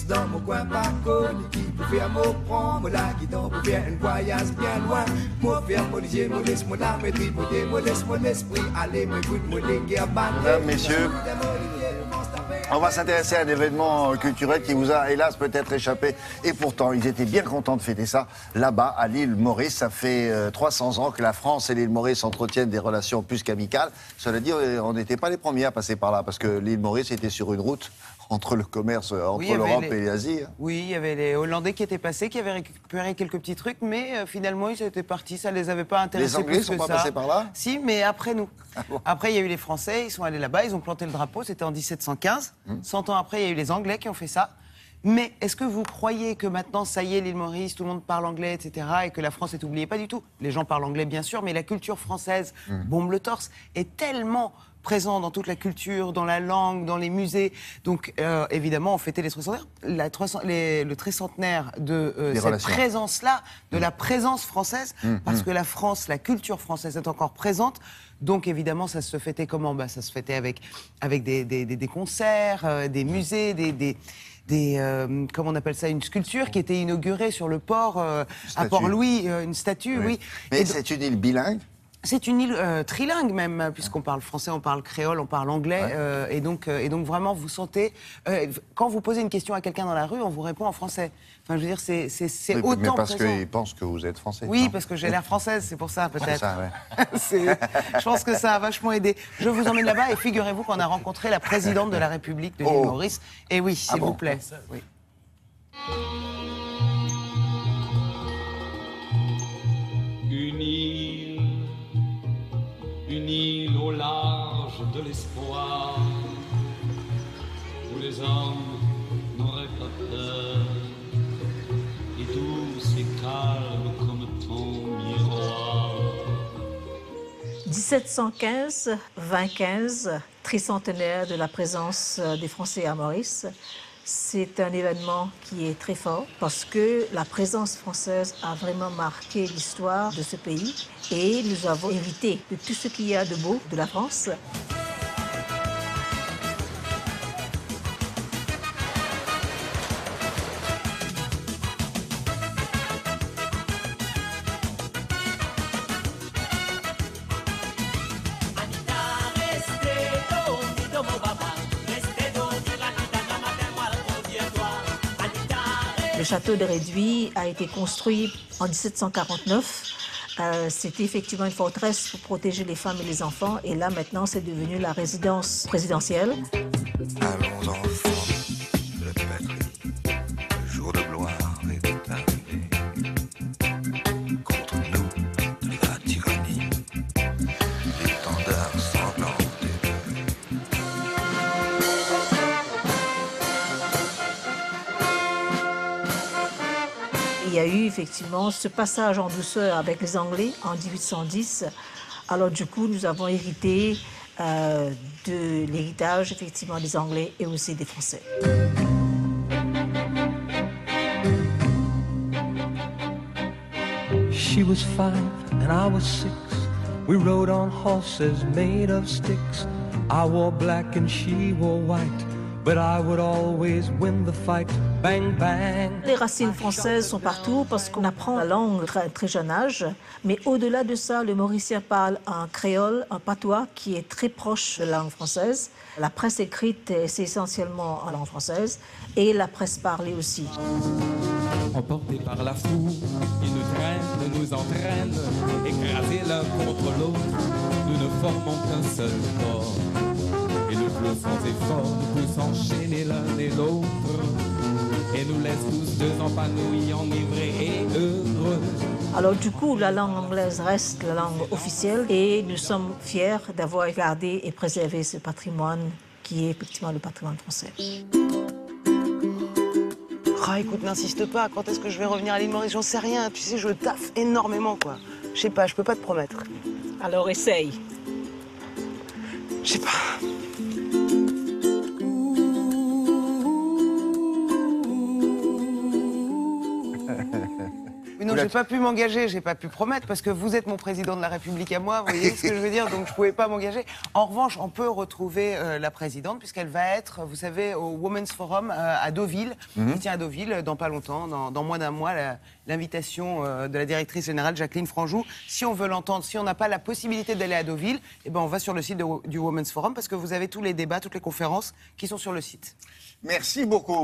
Maurice dans mon coin pas connu qui pouvait me prendre la guitare pour faire un voyage bien loin. Moi faire mon Dieu, mon laisse mon âme et tripoter, mon laisse mon esprit aller, mon écoute, mon guerre battre. Mesdames, messieurs, on va s'intéresser à un événement culturel qui vous a hélas peut-être échappé. Et pourtant, ils étaient bien contents de fêter ça là-bas, à l'île Maurice. Ça fait 300 ans que la France et l'île Maurice entretiennent des relations plus qu'amicales. Cela dit, on n'était pas les premiers à passer par là, parce que l'île Maurice était sur une route entre le commerce, entre l'Europe et l'Asie. Oui, il y avait les Hollandais qui étaient passés, qui avaient récupéré quelques petits trucs, mais finalement, ils étaient partis, ça ne les avait pas intéressés. Les Anglais ne sont pas passés par là? Si, mais après nous. Ah bon. Après, il y a eu les Français, ils sont allés là-bas, ils ont planté le drapeau, c'était en 1715. 100 ans après, il y a eu les Anglais qui ont fait ça. Mais est-ce que vous croyez que maintenant, ça y est, l'île Maurice, tout le monde parle anglais, etc., et que la France est oubliée? Pas du tout. Les gens parlent anglais, bien sûr, mais la culture française, bombe le torse, est tellement présent dans toute la culture, dans la langue, dans les musées. Donc, évidemment, on fêtait les tricentenaires. Le tricentenaire de cette présence-là, de la présence française, parce que la France, la culture française est encore présente. Donc, évidemment, ça se fêtait comment? Ça se fêtait avec des concerts, des musées, comment on appelle ça, une sculpture qui était inaugurée sur le port à Port-Louis, une statue, oui. Mais c'est une île bilingue? C'est une île trilingue même, puisqu'on parle français, on parle créole, on parle anglais. Et donc vraiment, vous sentez... quand vous posez une question à quelqu'un dans la rue, on vous répond en français. Enfin, je veux dire, c'est autant mais parce présent. qu'ils pensent que vous êtes français. Oui, non? parce que j'ai l'air française, c'est pour ça, peut-être. C'est ça, ouais. Je pense que ça a vachement aidé. Je vous emmène là-bas et figurez-vous qu'on a rencontré la présidente de la République de l'île Maurice. Et oui, s'il vous plaît. Oui. Une île au large de l'espoir, où les hommes n'auraient pas peur, et douce et calme comme ton miroir. 1715-2015, tricentenaire de la présence des Français à Maurice. C'est un événement qui est très fort parce que la présence française a vraiment marqué l'histoire de ce pays et nous avons hérité de tout ce qu'il y a de beau de la France. Le château de Réduit a été construit en 1749. C'était effectivement une forteresse pour protéger les femmes et les enfants. Et là, maintenant, c'est devenu la résidence présidentielle. Allons enfants de la patrie, le jour de gloire est arrivé. Contre nous, de la tyrannie, l'étendard sanglant est levé. Il y a eu effectivement ce passage en douceur avec les Anglais en 1810. Alors du coup, nous avons hérité de l'héritage effectivement des Anglais et aussi des Français. She was 5 and I was 6. We rode on horses made of sticks. I wore black and she wore white. But I would always win the fight. Bang, bang. Les racines françaises sont partout parce qu'on apprend la langue à un très jeune âge. Mais au-delà de ça, le Mauricien parle un créole, un patois qui est très proche de la langue française. La presse écrite, c'est essentiellement en langue française. Et la presse parlée aussi. Emportés par la foule, ils nous traînent, nous entraînent, écrasés l'un contre l'autre, nous ne formons qu'un seul corps. Et le flot sans effort nous pousse enchaîner l'un et l'autre, et nous laisse tous deux épanouis, enivrés et heureux. Alors du coup, la langue anglaise reste la langue officielle et nous sommes fiers d'avoir gardé et préservé ce patrimoine qui est effectivement le patrimoine français. Ah, écoute, n'insiste pas. Quand est-ce que je vais revenir à l'île Maurice? J'en sais rien. Tu sais, je taffe énormément, quoi. Je sais pas, je peux pas te promettre. Alors essaye. Je sais pas. Mais non, j'ai pas pu m'engager, j'ai pas pu promettre, parce que vous êtes mon président de la République à moi, vous voyez ce que je veux dire, donc je pouvais pas m'engager. En revanche, on peut retrouver la présidente, puisqu'elle va être, vous savez, au Women's Forum à Deauville, qui tient à Deauville dans pas longtemps, dans moins d'un mois, l'invitation de la directrice générale Jacqueline Franjou. Si on veut l'entendre, si on n'a pas la possibilité d'aller à Deauville, eh ben on va sur le site du Women's Forum, parce que vous avez tous les débats, toutes les conférences qui sont sur le site. Merci beaucoup.